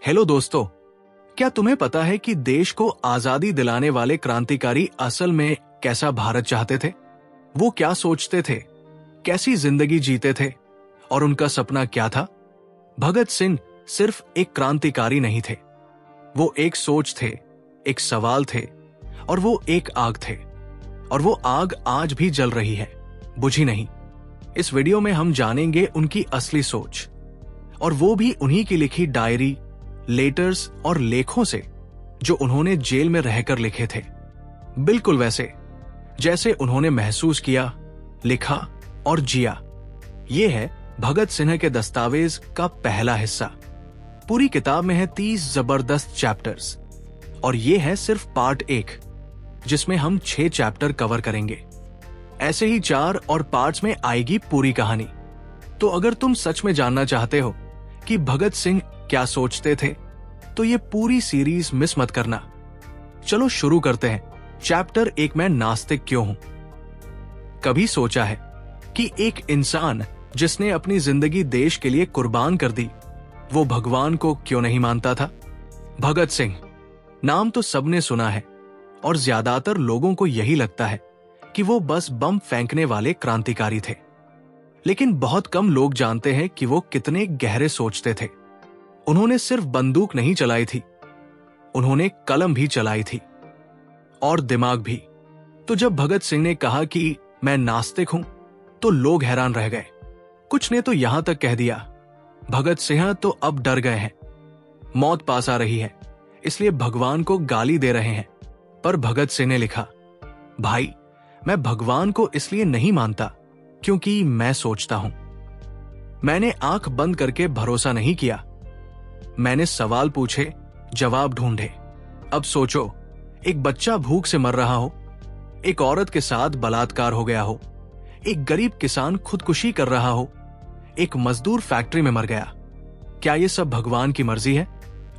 Hello दोस्तों, क्या तुम्हें पता है कि देश को आजादी दिलाने वाले क्रांतिकारी असल में कैसा भारत चाहते थे? वो क्या सोचते थे, कैसी जिंदगी जीते थे और उनका सपना क्या था? भगत सिंह सिर्फ एक क्रांतिकारी नहीं थे, वो एक सोच थे, एक सवाल थे और वो एक आग थे। और वो आग आज भी जल रही है, बुझी नहीं। इस वीडियो में हम जानेंगे उनकी असली सोच, और वो भी उन्हीं की लिखी डायरी, लेटर्स और लेखों से जो उन्होंने जेल में रहकर लिखे थे। बिल्कुल वैसे जैसे उन्होंने महसूस किया, लिखा और जिया। ये है भगत सिंह के दस्तावेज का पहला हिस्सा। पूरी किताब में है 30 जबरदस्त चैप्टर्स और ये है सिर्फ पार्ट 1, जिसमें हम 6 चैप्टर कवर करेंगे। ऐसे ही 4 और पार्ट्स में आएगी पूरी कहानी। तो अगर तुम सच में जानना चाहते हो कि भगत सिंह क्या सोचते थे, तो ये पूरी सीरीज मिस मत करना। चलो शुरू करते हैं। चैप्टर 1 में नास्तिक क्यों हूं। कभी सोचा है कि एक इंसान जिसने अपनी जिंदगी देश के लिए कुर्बान कर दी, वो भगवान को क्यों नहीं मानता था? भगत सिंह नाम तो सबने सुना है और ज्यादातर लोगों को यही लगता है कि वो बस बम फेंकने वाले क्रांतिकारी थे। लेकिन बहुत कम लोग जानते हैं कि वो कितने गहरे सोचते थे। उन्होंने सिर्फ बंदूक नहीं चलाई थी, उन्होंने कलम भी चलाई थी और दिमाग भी। तो जब भगत सिंह ने कहा कि मैं नास्तिक हूं, तो लोग हैरान रह गए। कुछ ने तो यहां तक कह दिया, भगत सिंह तो अब डर गए हैं, मौत पास आ रही है, इसलिए भगवान को गाली दे रहे हैं। पर भगत सिंह ने लिखा, भाई मैं भगवान को इसलिए नहीं मानता क्योंकि मैं सोचता हूं। मैंने आंख बंद करके भरोसा नहीं किया, मैंने सवाल पूछे, जवाब ढूंढे। अब सोचो, एक बच्चा भूख से मर रहा हो, एक औरत के साथ बलात्कार हो गया हो, एक गरीब किसान खुदकुशी कर रहा हो, एक मजदूर फैक्ट्री में मर गया। क्या ये सब भगवान की मर्जी है?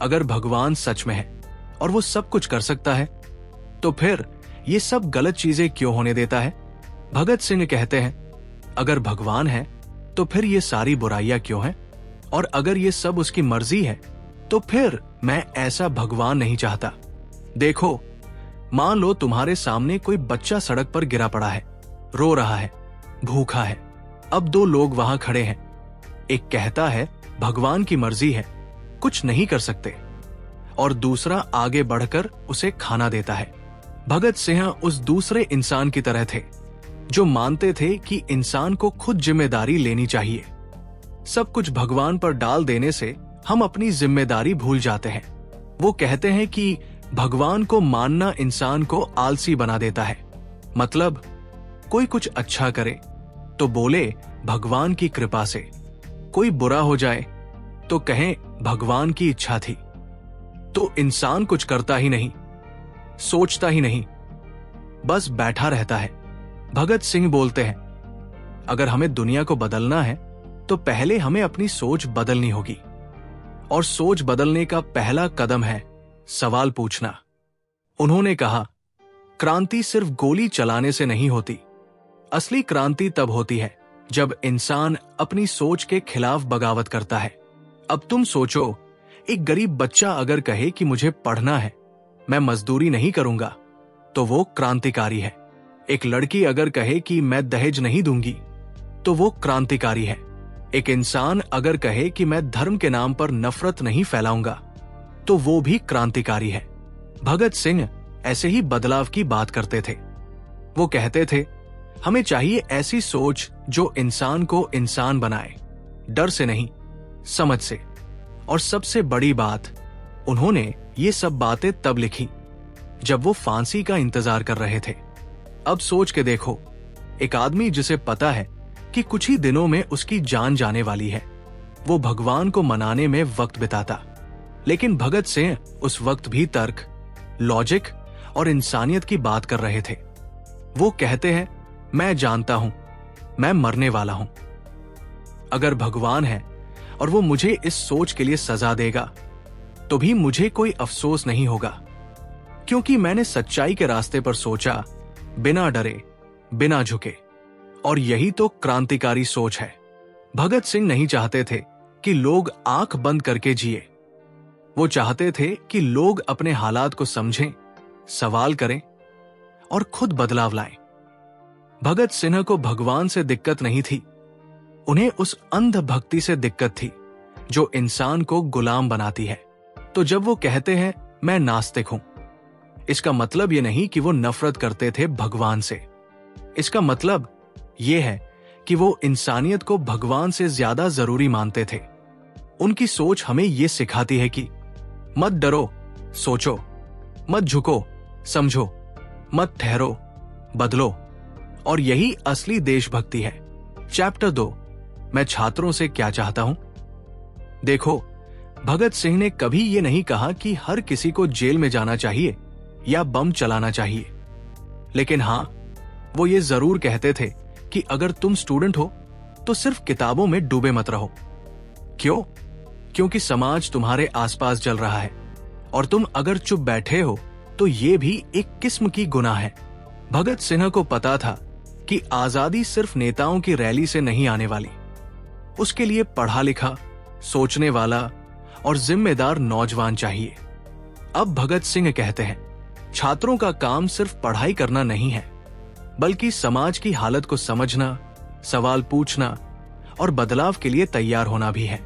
अगर भगवान सच में है और वो सब कुछ कर सकता है, तो फिर ये सब गलत चीजें क्यों होने देता है? भगत सिंह कहते हैं, अगर भगवान है तो फिर ये सारी बुराइयां क्यों हैं? और अगर ये सब उसकी मर्जी है, तो फिर मैं ऐसा भगवान नहीं चाहता। देखो, मान लो तुम्हारे सामने कोई बच्चा सड़क पर गिरा पड़ा है, रो रहा है, भूखा है। अब 2 लोग वहां खड़े हैं, एक कहता है भगवान की मर्जी है, कुछ नहीं कर सकते, और दूसरा आगे बढ़कर उसे खाना देता है। भगत सिंह उस दूसरे इंसान की तरह थे जो मानते थे कि इंसान को खुद जिम्मेदारी लेनी चाहिए। सब कुछ भगवान पर डाल देने से हम अपनी जिम्मेदारी भूल जाते हैं। वो कहते हैं कि भगवान को मानना इंसान को आलसी बना देता है। मतलब कोई कुछ अच्छा करे तो बोले भगवान की कृपा से, कोई बुरा हो जाए तो कहें भगवान की इच्छा थी। तो इंसान कुछ करता ही नहीं, सोचता ही नहीं, बस बैठा रहता है। भगत सिंह बोलते हैं, अगर हमें दुनिया को बदलना है तो पहले हमें अपनी सोच बदलनी होगी, और सोच बदलने का पहला कदम है सवाल पूछना। उन्होंने कहा, क्रांति सिर्फ गोली चलाने से नहीं होती, असली क्रांति तब होती है जब इंसान अपनी सोच के खिलाफ बगावत करता है। अब तुम सोचो, एक गरीब बच्चा अगर कहे कि मुझे पढ़ना है, मैं मजदूरी नहीं करूंगा, तो वो क्रांतिकारी है। एक लड़की अगर कहे कि मैं दहेज नहीं दूंगी, तो वो क्रांतिकारी है। एक इंसान अगर कहे कि मैं धर्म के नाम पर नफरत नहीं फैलाऊंगा, तो वो भी क्रांतिकारी है। भगत सिंह ऐसे ही बदलाव की बात करते थे। वो कहते थे, हमें चाहिए ऐसी सोच जो इंसान को इंसान बनाए, डर से नहीं, समझ से। और सबसे बड़ी बात, उन्होंने ये सब बातें तब लिखी जब वो फांसी का इंतजार कर रहे थे। अब सोच के देखो, एक आदमी जिसे पता है कि कुछ ही दिनों में उसकी जान जाने वाली है, वो भगवान को मनाने में वक्त बिताता। लेकिन भगत सिंह उस वक्त भी तर्क, लॉजिक और इंसानियत की बात कर रहे थे। वो कहते हैं, मैं जानता हूं, मैं मरने वाला हूं। अगर भगवान है और वो मुझे इस सोच के लिए सजा देगा, तो भी मुझे कोई अफसोस नहीं होगा, क्योंकि मैंने सच्चाई के रास्ते पर सोचा, बिना डरे, बिना झुके। और यही तो क्रांतिकारी सोच है। भगत सिंह नहीं चाहते थे कि लोग आंख बंद करके जिए, वो चाहते थे कि लोग अपने हालात को समझें, सवाल करें और खुद बदलाव लाएं। भगत सिंह को भगवान से दिक्कत नहीं थी, उन्हें उस अंध भक्ति से दिक्कत थी जो इंसान को गुलाम बनाती है। तो जब वो कहते हैं मैं नास्तिक हूं, इसका मतलब ये नहीं कि वो नफरत करते थे भगवान से। इसका मतलब ये है कि वो इंसानियत को भगवान से ज्यादा जरूरी मानते थे। उनकी सोच हमें ये सिखाती है कि मत डरो, सोचो, मत झुको, समझो, मत ठहरो, बदलो। और यही असली देशभक्ति है। चैप्टर 2, मैं छात्रों से क्या चाहता हूं। देखो, भगत सिंह ने कभी ये नहीं कहा कि हर किसी को जेल में जाना चाहिए या बम चलाना चाहिए, लेकिन हां, वो ये जरूर कहते थे कि अगर तुम स्टूडेंट हो तो सिर्फ किताबों में डूबे मत रहो। क्यों? क्योंकि समाज तुम्हारे आसपास जल रहा है और तुम अगर चुप बैठे हो तो ये भी एक किस्म की गुनाह है। भगत सिंह को पता था कि आजादी सिर्फ नेताओं की रैली से नहीं आने वाली। उसके लिए पढ़ा लिखा, सोचने वाला और जिम्मेदार नौजवान चाहिए। अब भगत सिंह कहते हैं, छात्रों का काम सिर्फ पढ़ाई करना नहीं है, बल्कि समाज की हालत को समझना, सवाल पूछना और बदलाव के लिए तैयार होना भी है।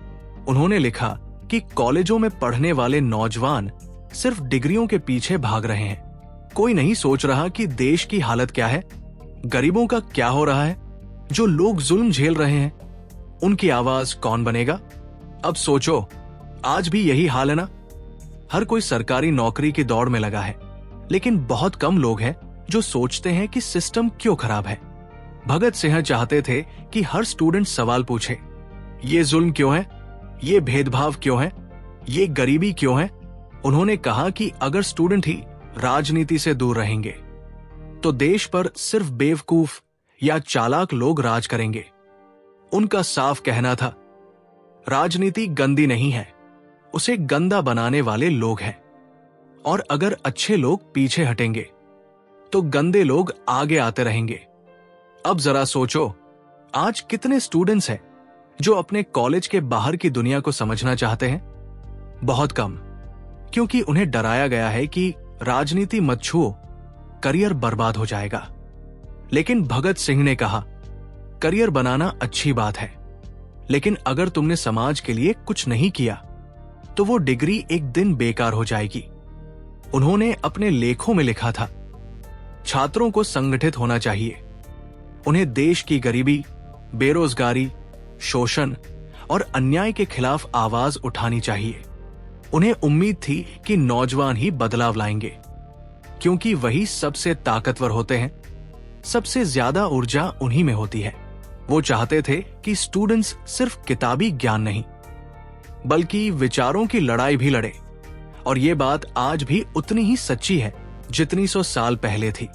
उन्होंने लिखा कि कॉलेजों में पढ़ने वाले नौजवान सिर्फ डिग्रियों के पीछे भाग रहे हैं। कोई नहीं सोच रहा कि देश की हालत क्या है, गरीबों का क्या हो रहा है, जो लोग जुल्म झेल रहे हैं, उनकी आवाज कौन बनेगा। अब सोचो, आज भी यही हाल है ना। हर कोई सरकारी नौकरी की दौड़ में लगा है, लेकिन बहुत कम लोग हैं जो सोचते हैं कि सिस्टम क्यों खराब है। भगत सिंह चाहते थे कि हर स्टूडेंट सवाल पूछे, ये जुल्म क्यों है, ये भेदभाव क्यों है, ये गरीबी क्यों है। उन्होंने कहा कि अगर स्टूडेंट ही राजनीति से दूर रहेंगे तो देश पर सिर्फ बेवकूफ या चालाक लोग राज करेंगे। उनका साफ कहना था, राजनीति गंदी नहीं है, उसे गंदा बनाने वाले लोग हैं, और अगर अच्छे लोग पीछे हटेंगे तो गंदे लोग आगे आते रहेंगे। अब जरा सोचो, आज कितने स्टूडेंट्स हैं जो अपने कॉलेज के बाहर की दुनिया को समझना चाहते हैं? बहुत कम, क्योंकि उन्हें डराया गया है कि राजनीति मत छुओ, करियर बर्बाद हो जाएगा। लेकिन भगत सिंह ने कहा, करियर बनाना अच्छी बात है, लेकिन अगर तुमने समाज के लिए कुछ नहीं किया तो वो डिग्री एक दिन बेकार हो जाएगी। उन्होंने अपने लेखों में लिखा था, छात्रों को संगठित होना चाहिए, उन्हें देश की गरीबी, बेरोजगारी, शोषण और अन्याय के खिलाफ आवाज उठानी चाहिए। उन्हें उम्मीद थी कि नौजवान ही बदलाव लाएंगे, क्योंकि वही सबसे ताकतवर होते हैं, सबसे ज्यादा ऊर्जा उन्हीं में होती है। वो चाहते थे कि स्टूडेंट्स सिर्फ किताबी ज्ञान नहीं, बल्कि विचारों की लड़ाई भी लड़े। और ये बात आज भी उतनी ही सच्ची है जितनी 100 साल पहले थी।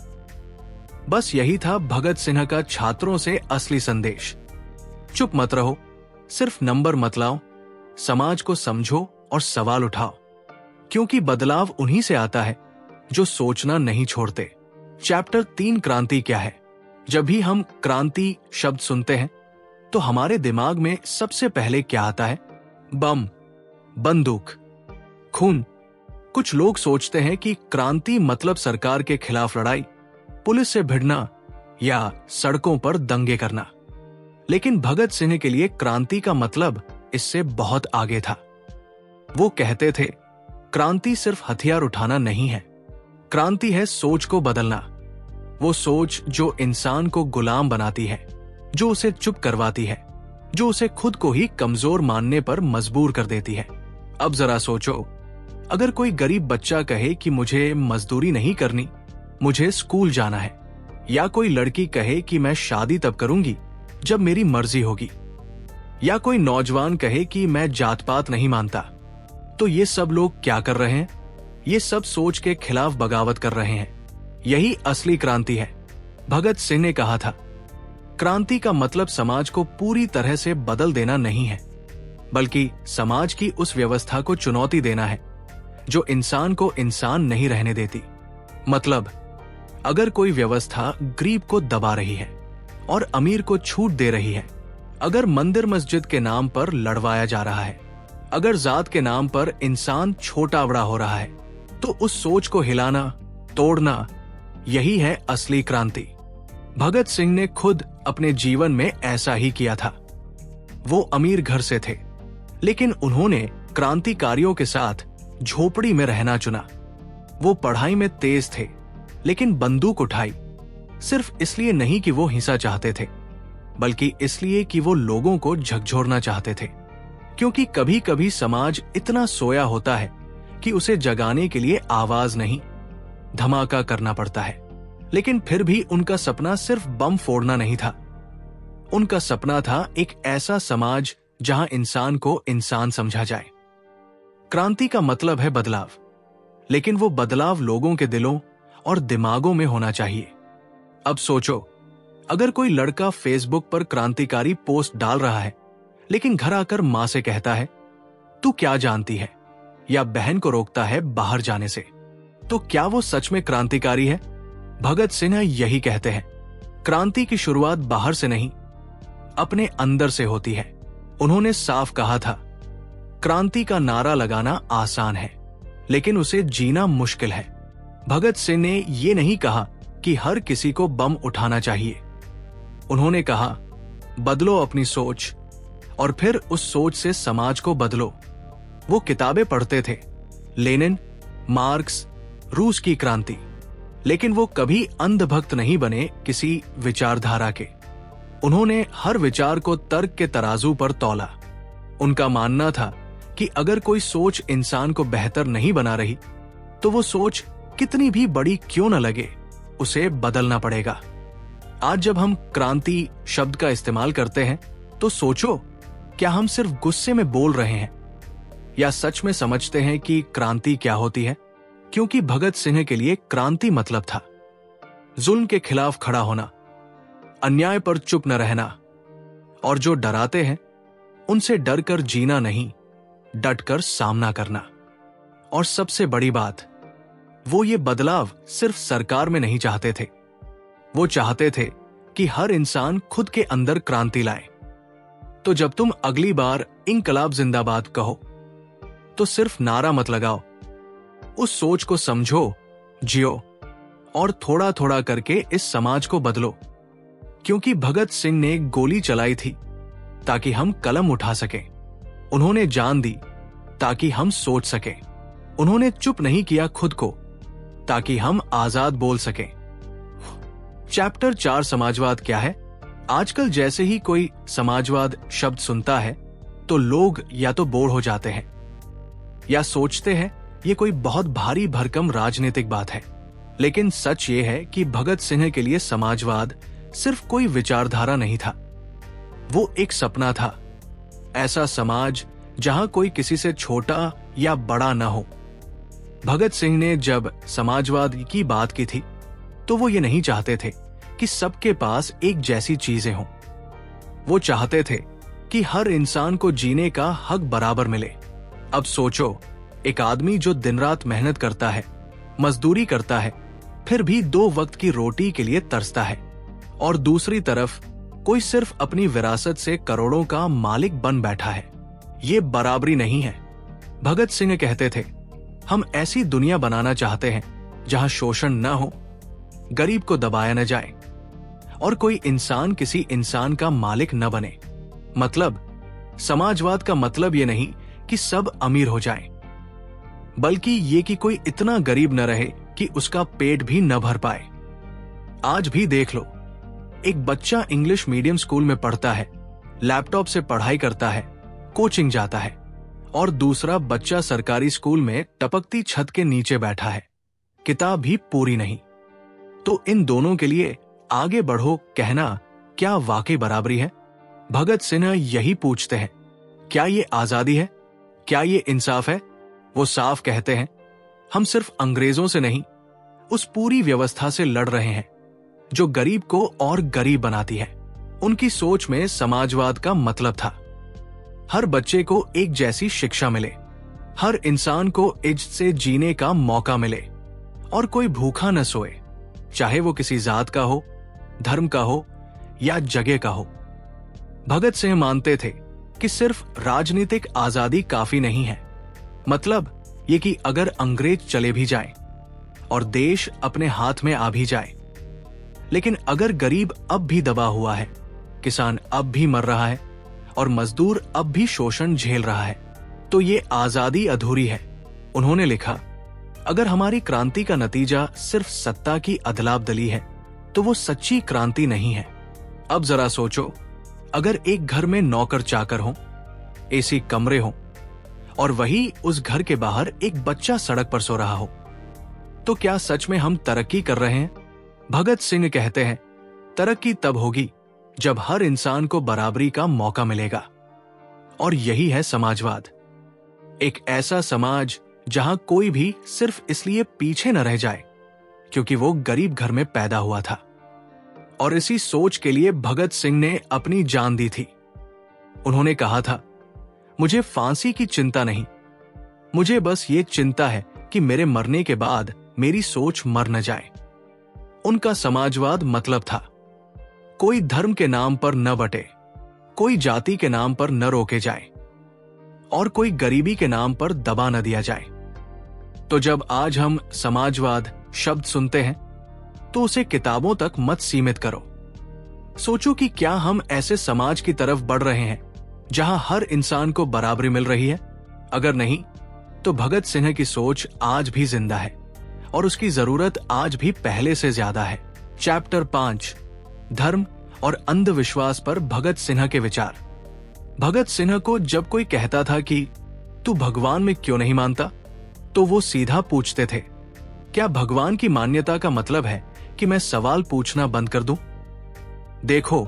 बस यही था भगत सिंह का छात्रों से असली संदेश। चुप मत रहो, सिर्फ नंबर मत लाओ, समाज को समझो और सवाल उठाओ, क्योंकि बदलाव उन्हीं से आता है जो सोचना नहीं छोड़ते। चैप्टर 3, क्रांति क्या है। जब भी हम क्रांति शब्द सुनते हैं तो हमारे दिमाग में सबसे पहले क्या आता है? बम, बंदूक, खून। कुछ लोग सोचते हैं कि क्रांति मतलब सरकार के खिलाफ लड़ाई, पुलिस से भिड़ना या सड़कों पर दंगे करना। लेकिन भगत सिंह के लिए क्रांति का मतलब इससे बहुत आगे था। वो कहते थे, क्रांति सिर्फ हथियार उठाना नहीं है, क्रांति है सोच को बदलना। वो सोच जो इंसान को गुलाम बनाती है, जो उसे चुप करवाती है, जो उसे खुद को ही कमजोर मानने पर मजबूर कर देती है। अब जरा सोचो, अगर कोई गरीब बच्चा कहे कि मुझे मजदूरी नहीं करनी, मुझे स्कूल जाना है, या कोई लड़की कहे कि मैं शादी तब करूंगी जब मेरी मर्जी होगी, या कोई नौजवान कहे कि मैं जात पात नहीं मानता, तो ये सब लोग क्या कर रहे हैं? ये सब सोच के खिलाफ बगावत कर रहे हैं। यही असली क्रांति है। भगत सिंह ने कहा था, क्रांति का मतलब समाज को पूरी तरह से बदल देना नहीं है, बल्कि समाज की उस व्यवस्था को चुनौती देना है जो इंसान को इंसान नहीं रहने देती। मतलब, अगर कोई व्यवस्था गरीब को दबा रही है और अमीर को छूट दे रही है, अगर मंदिर मस्जिद के नाम पर लड़वाया जा रहा है, अगर जात के नाम पर इंसान छोटा बड़ा हो रहा है तो उस सोच को हिलाना, तोड़ना, यही है असली क्रांति। भगत सिंह ने खुद अपने जीवन में ऐसा ही किया था। वो अमीर घर से थे, लेकिन उन्होंने क्रांतिकारियों के साथ झोपड़ी में रहना चुना। वो पढ़ाई में तेज थे, लेकिन बंदूक उठाई सिर्फ इसलिए नहीं कि वो हिंसा चाहते थे, बल्कि इसलिए कि वो लोगों को झकझोरना चाहते थे। क्योंकि कभी कभी समाज इतना सोया होता है कि उसे जगाने के लिए आवाज नहीं, धमाका करना पड़ता है। लेकिन फिर भी उनका सपना सिर्फ बम फोड़ना नहीं था। उनका सपना था एक ऐसा समाज जहां इंसान को इंसान समझा जाए। क्रांति का मतलब है बदलाव, लेकिन वो बदलाव लोगों के दिलों और दिमागों में होना चाहिए। अब सोचो, अगर कोई लड़का फेसबुक पर क्रांतिकारी पोस्ट डाल रहा है, लेकिन घर आकर मां से कहता है तू क्या जानती है, या बहन को रोकता है बाहर जाने से, तो क्या वो सच में क्रांतिकारी है? भगत सिंह यही कहते हैं, क्रांति की शुरुआत बाहर से नहीं, अपने अंदर से होती है। उन्होंने साफ कहा था, क्रांति का नारा लगाना आसान है, लेकिन उसे जीना मुश्किल है। भगत सिंह ने यह नहीं कहा कि हर किसी को बम उठाना चाहिए। उन्होंने कहा, बदलो अपनी सोच और फिर उस सोच से समाज को बदलो। वो किताबें पढ़ते थे, लेनिन, मार्क्स, रूस की क्रांति, लेकिन वो कभी अंधभक्त नहीं बने किसी विचारधारा के। उन्होंने हर विचार को तर्क के तराजू पर तौला। उनका मानना था कि अगर कोई सोच इंसान को बेहतर नहीं बना रही, तो वो सोच कितनी भी बड़ी क्यों न लगे, उसे बदलना पड़ेगा। आज जब हम क्रांति शब्द का इस्तेमाल करते हैं, तो सोचो, क्या हम सिर्फ गुस्से में बोल रहे हैं या सच में समझते हैं कि क्रांति क्या होती है? क्योंकि भगत सिंह के लिए क्रांति मतलब था जुल्म के खिलाफ खड़ा होना, अन्याय पर चुप न रहना, और जो डराते हैं उनसे डर कर जीना नहीं, डट कर सामना करना। और सबसे बड़ी बात, वो ये बदलाव सिर्फ सरकार में नहीं चाहते थे, वो चाहते थे कि हर इंसान खुद के अंदर क्रांति लाए। तो जब तुम अगली बार इंकलाब जिंदाबाद कहो, तो सिर्फ नारा मत लगाओ, उस सोच को समझो, जियो और थोड़ा थोड़ा करके इस समाज को बदलो। क्योंकि भगत सिंह ने गोली चलाई थी ताकि हम कलम उठा सकें। उन्होंने जान दी ताकि हम सोच सकें। उन्होंने चुप नहीं किया खुद को ताकि हम आजाद बोल सकें। चैप्टर 4 समाजवाद क्या है? आजकल जैसे ही कोई समाजवाद शब्द सुनता है तो लोग या तो बोर हो जाते हैं या सोचते हैं ये कोई बहुत भारी भरकम राजनीतिक बात है। लेकिन सच ये है कि भगत सिंह के लिए समाजवाद सिर्फ कोई विचारधारा नहीं था, वो एक सपना था। ऐसा समाज जहां कोई किसी से छोटा या बड़ा न हो। भगत सिंह ने जब समाजवाद की बात की थी तो वो ये नहीं चाहते थे कि सबके पास एक जैसी चीजें हों। वो चाहते थे कि हर इंसान को जीने का हक बराबर मिले। अब सोचो, एक आदमी जो दिन रात मेहनत करता है, मजदूरी करता है, फिर भी 2 वक्त की रोटी के लिए तरसता है, और दूसरी तरफ कोई सिर्फ अपनी विरासत से करोड़ों का मालिक बन बैठा है। ये बराबरी नहीं है। भगत सिंह कहते थे, हम ऐसी दुनिया बनाना चाहते हैं जहां शोषण न हो, गरीब को दबाया न जाए, और कोई इंसान किसी इंसान का मालिक न बने। मतलब समाजवाद का मतलब ये नहीं कि सब अमीर हो जाएं, बल्कि ये कि कोई इतना गरीब न रहे कि उसका पेट भी न भर पाए। आज भी देख लो, एक बच्चा इंग्लिश मीडियम स्कूल में पढ़ता है, लैपटॉप से पढ़ाई करता है, कोचिंग जाता है, और दूसरा बच्चा सरकारी स्कूल में टपकती छत के नीचे बैठा है, किताब भी पूरी नहीं। तो इन दोनों के लिए आगे बढ़ो कहना क्या वाकई बराबरी है? भगत सिंह यही पूछते हैं, क्या ये आजादी है? क्या ये इंसाफ है? वो साफ कहते हैं, हम सिर्फ अंग्रेजों से नहीं, उस पूरी व्यवस्था से लड़ रहे हैं जो गरीब को और गरीब बनाती है। उनकी सोच में समाजवाद का मतलब था हर बच्चे को एक जैसी शिक्षा मिले, हर इंसान को इज्जत से जीने का मौका मिले, और कोई भूखा न सोए, चाहे वो किसी जात का हो, धर्म का हो या जगह का हो। भगत सिंह मानते थे कि सिर्फ राजनीतिक आजादी काफी नहीं है। मतलब ये कि अगर अंग्रेज चले भी जाएं और देश अपने हाथ में आ भी जाए, लेकिन अगर गरीब अब भी दबा हुआ है, किसान अब भी मर रहा है और मजदूर अब भी शोषण झेल रहा है, तो ये आजादी अधूरी है। उन्होंने लिखा, अगर हमारी क्रांति का नतीजा सिर्फ सत्ता की अदलाबदली है तो वो सच्ची क्रांति नहीं है। अब जरा सोचो, अगर एक घर में नौकर चाकर हो, एसी कमरे हो और वही उस घर के बाहर एक बच्चा सड़क पर सो रहा हो, तो क्या सच में हम तरक्की कर रहे हैं? भगत सिंह कहते हैं, तरक्की तब होगी जब हर इंसान को बराबरी का मौका मिलेगा। और यही है समाजवाद, एक ऐसा समाज जहां कोई भी सिर्फ इसलिए पीछे न रह जाए क्योंकि वो गरीब घर में पैदा हुआ था। और इसी सोच के लिए भगत सिंह ने अपनी जान दी थी। उन्होंने कहा था, मुझे फांसी की चिंता नहीं, मुझे बस ये चिंता है कि मेरे मरने के बाद मेरी सोच मर न जाए। उनका समाजवाद मतलब था, कोई धर्म के नाम पर न बटे, कोई जाति के नाम पर न रोके जाए और कोई गरीबी के नाम पर दबा न दिया जाए। तो जब आज हम समाजवाद शब्द सुनते हैं तो उसे किताबों तक मत सीमित करो। सोचो कि क्या हम ऐसे समाज की तरफ बढ़ रहे हैं जहां हर इंसान को बराबरी मिल रही है? अगर नहीं, तो भगत सिंह की सोच आज भी जिंदा है और उसकी जरूरत आज भी पहले से ज्यादा है। चैप्टर 5, धर्म और अंधविश्वास पर भगत सिंह के विचार। भगत सिंह को जब कोई कहता था कि तू भगवान में क्यों नहीं मानता, तो वो सीधा पूछते थे, क्या भगवान की मान्यता का मतलब है कि मैं सवाल पूछना बंद कर दूं? देखो,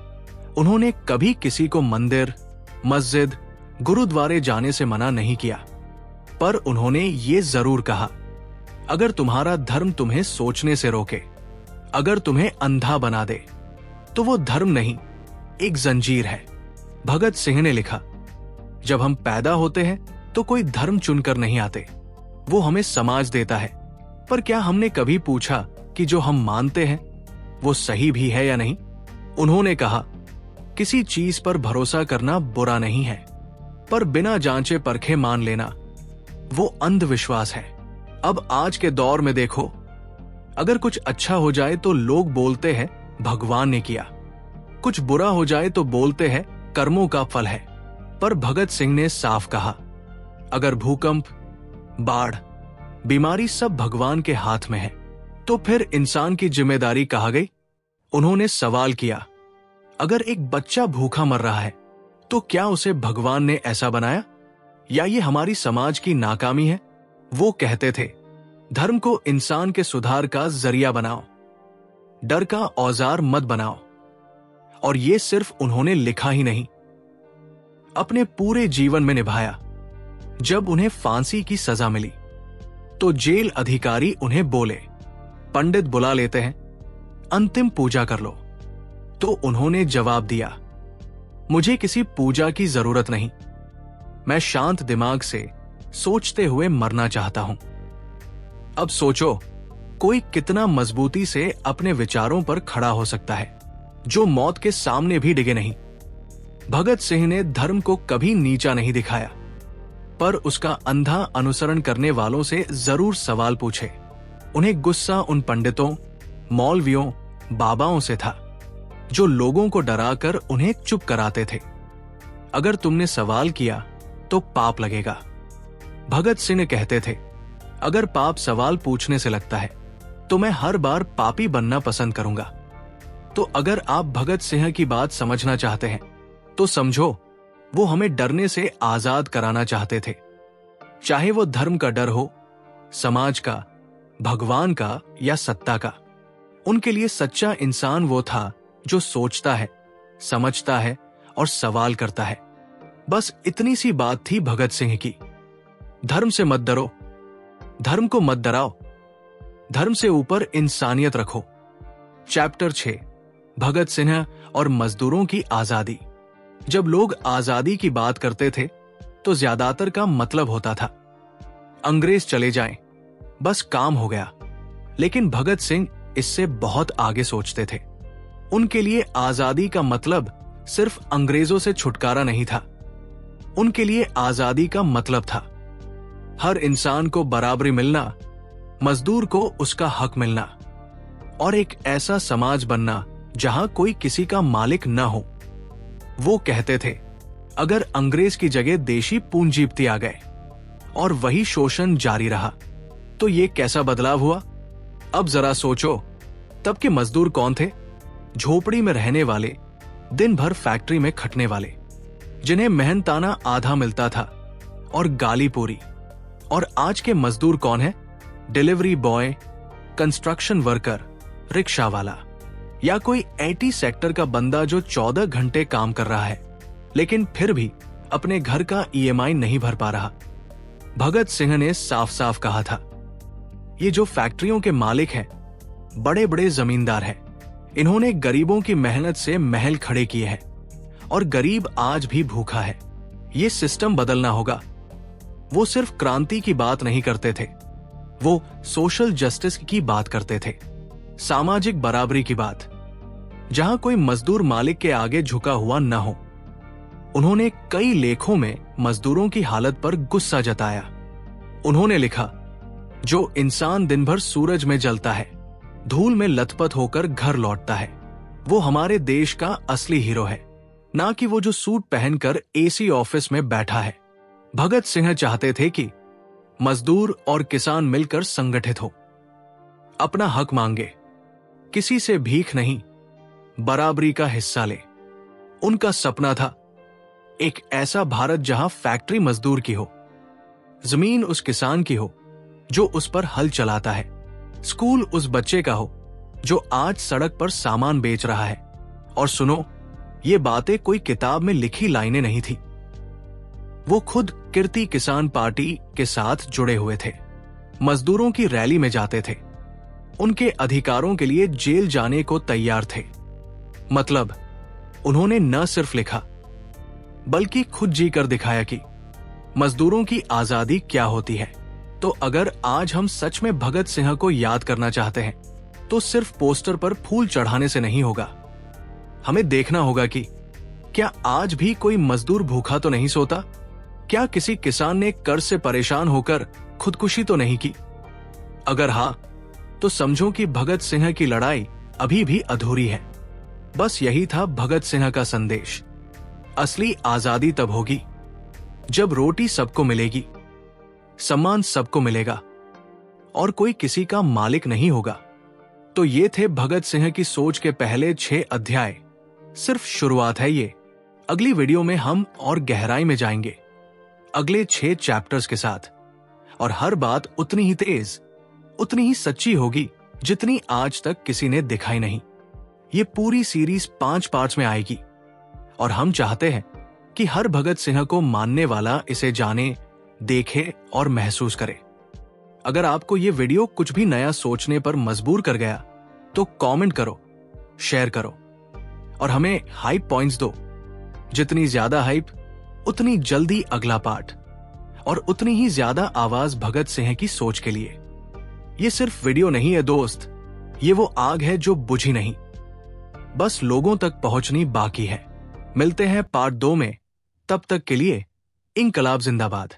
उन्होंने कभी किसी को मंदिर, मस्जिद, गुरुद्वारे जाने से मना नहीं किया, पर उन्होंने ये जरूर कहा, अगर तुम्हारा धर्म तुम्हें सोचने से रोके, अगर तुम्हें अंधा बना दे, तो वो धर्म नहीं, एक जंजीर है। भगत सिंह ने लिखा, जब हम पैदा होते हैं तो कोई धर्म चुनकर नहीं आते, वो हमें समाज देता है। पर क्या हमने कभी पूछा कि जो हम मानते हैं वो सही भी है या नहीं? उन्होंने कहा, किसी चीज पर भरोसा करना बुरा नहीं है, पर बिना जांचे परखे मान लेना वो अंधविश्वास है। अब आज के दौर में देखो, अगर कुछ अच्छा हो जाए तो लोग बोलते हैं भगवान ने किया, कुछ बुरा हो जाए तो बोलते हैं कर्मों का फल है। पर भगत सिंह ने साफ कहा, अगर भूकंप, बाढ़, बीमारी सब भगवान के हाथ में है, तो फिर इंसान की जिम्मेदारी कहाँ गई? उन्होंने सवाल किया, अगर एक बच्चा भूखा मर रहा है तो क्या उसे भगवान ने ऐसा बनाया, या ये हमारी समाज की नाकामी है? वो कहते थे, धर्म को इंसान के सुधार का जरिया बनाओ, डर का औजार मत बनाओ। और ये सिर्फ उन्होंने लिखा ही नहीं, अपने पूरे जीवन में निभाया। जब उन्हें फांसी की सजा मिली तो जेल अधिकारी उन्हें बोले, पंडित बुला लेते हैं, अंतिम पूजा कर लो। तो उन्होंने जवाब दिया, मुझे किसी पूजा की जरूरत नहीं, मैं शांत दिमाग से सोचते हुए मरना चाहता हूं। अब सोचो, कोई कितना मजबूती से अपने विचारों पर खड़ा हो सकता है, जो मौत के सामने भी डिगे नहीं। भगत सिंह ने धर्म को कभी नीचा नहीं दिखाया, पर उसका अंधा अनुसरण करने वालों से जरूर सवाल पूछे। उन्हें गुस्सा उन पंडितों, मौलवियों, बाबाओं से था जो लोगों को डराकर उन्हें चुप कराते थे। अगर तुमने सवाल किया तो पाप लगेगा। भगत सिंह कहते थे, अगर पाप सवाल पूछने से लगता है तो मैं हर बार पापी बनना पसंद करूंगा। तो अगर आप भगत सिंह की बात समझना चाहते हैं तो समझो, वो हमें डरने से आजाद कराना चाहते थे। चाहे वो धर्म का डर हो, समाज का, भगवान का या सत्ता का। उनके लिए सच्चा इंसान वो था जो सोचता है, समझता है और सवाल करता है। बस इतनी सी बात थी भगत सिंह की। धर्म से मत डरो, धर्म को मत डराओ, धर्म से ऊपर इंसानियत रखो। चैप्टर 6, भगत सिंह और मजदूरों की आजादी। जब लोग आजादी की बात करते थे तो ज्यादातर का मतलब होता था, अंग्रेज चले जाएं, बस काम हो गया। लेकिन भगत सिंह इससे बहुत आगे सोचते थे। उनके लिए आजादी का मतलब सिर्फ अंग्रेजों से छुटकारा नहीं था, उनके लिए आजादी का मतलब था हर इंसान को बराबरी मिलना, मजदूर को उसका हक मिलना और एक ऐसा समाज बनना जहां कोई किसी का मालिक न हो। वो कहते थे अगर अंग्रेज की जगह देशी पूंजीपति आ गए और वही शोषण जारी रहा तो ये कैसा बदलाव हुआ। अब जरा सोचो, तब के मजदूर कौन थे? झोपड़ी में रहने वाले, दिन भर फैक्ट्री में खटने वाले, जिन्हें मेहनताना आधा मिलता था और गाली पूरी। और आज के मजदूर कौन है? Delivery boy, construction worker, rickshaw वाला या कोई आईटी सेक्टर का बंदा जो 14 घंटे काम कर रहा है लेकिन फिर भी अपने घर का ईएमआई नहीं भर पा रहा। भगत सिंह ने साफ साफ कहा था, ये जो फैक्ट्रियों के मालिक हैं, बड़े बड़े जमींदार हैं, इन्होंने गरीबों की मेहनत से महल खड़े किए हैं और गरीब आज भी भूखा है। ये सिस्टम बदलना होगा। वो सिर्फ क्रांति की बात नहीं करते थे, वो सोशल जस्टिस की बात करते थे, सामाजिक बराबरी की बात, जहां कोई मजदूर मालिक के आगे झुका हुआ न हो। उन्होंने कई लेखों में मजदूरों की हालत पर गुस्सा जताया। उन्होंने लिखा, जो इंसान दिन भर सूरज में जलता है, धूल में लथपथ होकर घर लौटता है, वो हमारे देश का असली हीरो है, ना कि वो जो सूट पहनकर एसी ऑफिस में बैठा है। भगत सिंह चाहते थे कि मजदूर और किसान मिलकर संगठित हो, अपना हक मांगे, किसी से भीख नहीं, बराबरी का हिस्सा ले। उनका सपना था एक ऐसा भारत जहां फैक्ट्री मजदूर की हो, जमीन उस किसान की हो जो उस पर हल चलाता है, स्कूल उस बच्चे का हो जो आज सड़क पर सामान बेच रहा है। और सुनो, ये बातें कोई किताब में लिखी लाइनें नहीं थी। वो खुद कीर्ति किसान पार्टी के साथ जुड़े हुए थे, मजदूरों की रैली में जाते थे, उनके अधिकारों के लिए जेल जाने को तैयार थे। मतलब उन्होंने न सिर्फ लिखा बल्कि खुद जी कर दिखाया कि मजदूरों की आजादी क्या होती है। तो अगर आज हम सच में भगत सिंह को याद करना चाहते हैं तो सिर्फ पोस्टर पर फूल चढ़ाने से नहीं होगा। हमें देखना होगा कि क्या आज भी कोई मजदूर भूखा तो नहीं सोता? क्या किसी किसान ने कर्ज से परेशान होकर खुदकुशी तो नहीं की? अगर हां, तो समझो कि भगत सिंह की लड़ाई अभी भी अधूरी है। बस यही था भगत सिंह का संदेश। असली आजादी तब होगी जब रोटी सबको मिलेगी, सम्मान सबको मिलेगा और कोई किसी का मालिक नहीं होगा। तो ये थे भगत सिंह की सोच के पहले 6 अध्याय। सिर्फ शुरुआत है ये। अगली वीडियो में हम और गहराई में जाएंगे, अगले 6 चैप्टर्स के साथ। और हर बात उतनी ही तेज, उतनी ही सच्ची होगी जितनी आज तक किसी ने दिखाई नहीं। ये पूरी सीरीज 5 पार्ट्स में आएगी और हम चाहते हैं कि हर भगत सिंह को मानने वाला इसे जाने, देखे और महसूस करे। अगर आपको ये वीडियो कुछ भी नया सोचने पर मजबूर कर गया तो कमेंट करो, शेयर करो और हमें हाइप पॉइंट्स दो। जितनी ज्यादा हाइप, उतनी जल्दी अगला पार्ट और उतनी ही ज्यादा आवाज भगत सिंह की सोच के लिए। ये सिर्फ वीडियो नहीं है दोस्त, ये वो आग है जो बुझी नहीं, बस लोगों तक पहुंचनी बाकी है। मिलते हैं पार्ट 2 में, तब तक के लिए इंकलाब जिंदाबाद।